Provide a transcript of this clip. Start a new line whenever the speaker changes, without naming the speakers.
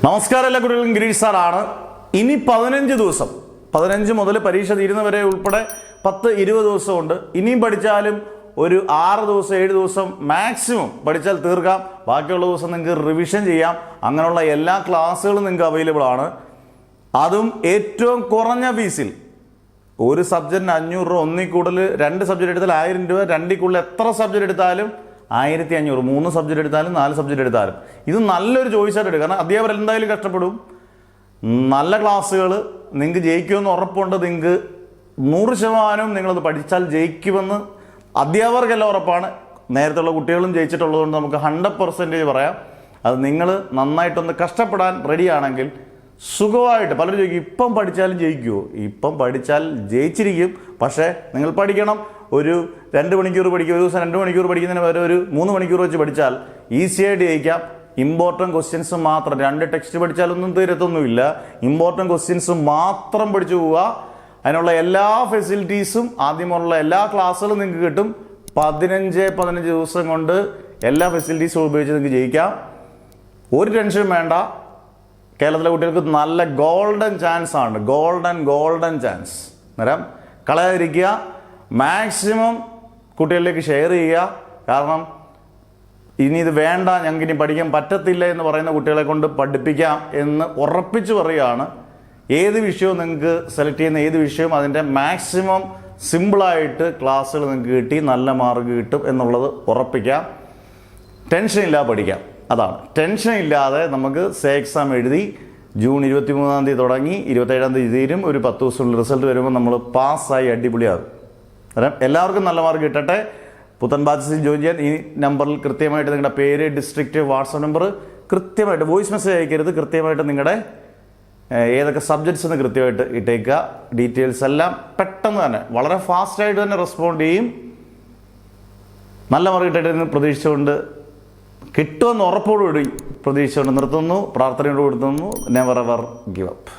നമസ്കാരം, എല്ലാ കുട്ടികളും ഗിരീഷ് സാറാണ്. ഇനി 15 ദിവസം, 15 മുതൽ പരീക്ഷ തീരുന്നവരെ ഉൾപ്പെടെ 10-20 ദിവസമുണ്ട്. ഇനിയും പഠിച്ചാലും ഒരു 6 ദിവസം 7 ദിവസം മാക്സിമം പഠിച്ചാൽ തീർക്കാം. ബാക്കിയുള്ള ദിവസം നിങ്ങൾക്ക് റിവിഷൻ ചെയ്യാം. അങ്ങനെയുള്ള എല്ലാ ക്ലാസ്സുകളും നിങ്ങൾക്ക് അവൈലബിൾ ആണ്. അതും ഏറ്റവും കുറഞ്ഞ ഫീസിൽ. ഒരു സബ്ജക്റ്റിന് 500 രൂപ, ഒന്നിൽ കൂടുതൽ 2 സബ്ജക്റ്റ് എടുത്താൽ 1000 രൂപ, 2ൽ കൂടുതൽ എത്ര സബ്ജക്റ്റ് എടുത്താലും 1500, 3 സബ്ജക്റ്റ് എടുത്താലും 4 സബ്ജക്റ്റ് എടുത്താലും. ഇത് നല്ലൊരു ചോയ്സായിട്ട് എടുക്കുക. കാരണം അധ്യാപകർ എന്തായാലും കഷ്ടപ്പെടും. നല്ല ക്ലാസ്സുകൾ നിങ്ങൾക്ക് ജയിക്കുമെന്ന് ഉറപ്പുണ്ട്. നിങ്ങൾക്ക് 100% നിങ്ങളത് പഠിച്ചാൽ ജയിക്കുമെന്ന് അധ്യാപകർക്കെല്ലാം ഉറപ്പാണ്. നേരത്തെയുള്ള കുട്ടികളും ജയിച്ചിട്ടുള്ളതുകൊണ്ട് നമുക്ക് 100% പറയാം. അത് നിങ്ങൾ നന്നായിട്ടൊന്ന് കഷ്ടപ്പെടാൻ റെഡിയാണെങ്കിൽ സുഖമായിട്ട്. പലരും ചോദിക്കും ഇപ്പം പഠിച്ചാലും ജയിക്കുമോ? ഇപ്പം പഠിച്ചാൽ ജയിച്ചിരിക്കും. പക്ഷേ നിങ്ങൾ പഠിക്കണം. ഒരു 2 മണിക്കൂർ പഠിക്കുക, ഒരു ദിവസം 2 മണിക്കൂർ പഠിക്കുന്നതിന് വരെ ഒരു 3 മണിക്കൂർ വെച്ച് പഠിച്ചാൽ ഈസിയായിട്ട് ജയിക്കാം. ഇമ്പോർട്ടൻറ്റ് ക്വസ്റ്റ്യൻസ് മാത്രം, 2 ടെക്സ്റ്റ് പഠിച്ചാലൊന്നും തീരത്തൊന്നുമില്ല. ഇമ്പോർട്ടൻറ്റ് ക്വസ്റ്റ്യൻസ് മാത്രം പഠിച്ചു പോവുക. അതിനുള്ള എല്ലാ ഫെസിലിറ്റീസും ആദ്യമുള്ള എല്ലാ ക്ലാസ്സുകളും നിങ്ങൾക്ക് കിട്ടും. 15 ദിവസം കൊണ്ട് എല്ലാ ഫെസിലിറ്റീസും ഉപയോഗിച്ച് നിങ്ങൾക്ക് ജയിക്കാം. ഒരു ടെൻഷനും വേണ്ട. കേരളത്തിലെ കുട്ടികൾക്ക് നല്ല ഗോൾഡൻ ചാൻസ് ആണ്. Golden chance. അന്നേരം കളയാതിരിക്കുക. മാക്സിമം കുട്ടികളിലേക്ക് ഷെയർ ചെയ്യുക. കാരണം ഇനി ഇത് വേണ്ട, ഞങ്ങൾക്ക് ഇനി പഠിക്കാൻ പറ്റത്തില്ല എന്ന് പറയുന്ന കുട്ടികളെ കൊണ്ട് പഠിപ്പിക്കാം എന്ന് ഉറപ്പിച്ച് പറയുകയാണ്. ഏത് വിഷയവും നിങ്ങൾക്ക് സെലക്ട് ചെയ്യുന്ന ഏത് വിഷയവും അതിൻ്റെ മാക്സിമം സിമ്പിളായിട്ട് ക്ലാസ്സുകൾ നിങ്ങൾക്ക് കിട്ടി നല്ല മാർക്ക് കിട്ടും എന്നുള്ളത് ഉറപ്പിക്കാം. ടെൻഷൻ ഇല്ലാതെ പഠിക്കാം. അതാണ്, ടെൻഷൻ ഇല്ലാതെ നമുക്ക് എക്സാം എഴുതി ജൂൺ 23-ാം തീയതി തുടങ്ങി 27-ാം തീയതി തീരും. ഒരു 10 ദിവസത്തിനുള്ളിൽ റിസൾട്ട് വരുമ്പോൾ നമ്മൾ പാസ്സായി അടിപൊളിയാകും. അന്നേരം എല്ലാവർക്കും നല്ല മാർക്ക് കിട്ടട്ടെ. പുത്തൻ ബാച്ചസിൽ ജോയിൻ ചെയ്യാൻ ഈ നമ്പറിൽ കൃത്യമായിട്ട് നിങ്ങളുടെ പേര്, ഡിസ്ട്രിക്റ്റ്, വാട്സപ്പ് നമ്പർ കൃത്യമായിട്ട് വോയിസ് മെസ്സേജ് അയക്കരുത്. കൃത്യമായിട്ട് നിങ്ങളുടെ ഏതൊക്കെ സബ്ജക്ട്സ് എന്ന് കൃത്യമായിട്ട് ഇട്ടേക്കുക. ഡീറ്റെയിൽസ് എല്ലാം പെട്ടെന്ന് തന്നെ വളരെ ഫാസ്റ്റായിട്ട് തന്നെ റെസ്പോണ്ട് ചെയ്യും. നല്ല മാർക്ക് കിട്ടട്ടെ പ്രതീക്ഷിച്ചുകൊണ്ട്, കിട്ടുമെന്ന് ഉറപ്പോടുകൂടി പ്രതീക്ഷിച്ചുകൊണ്ട് നിർത്തുന്നു. പ്രാർത്ഥനയോട് കൊടുത്തുന്നു. Never ever give up.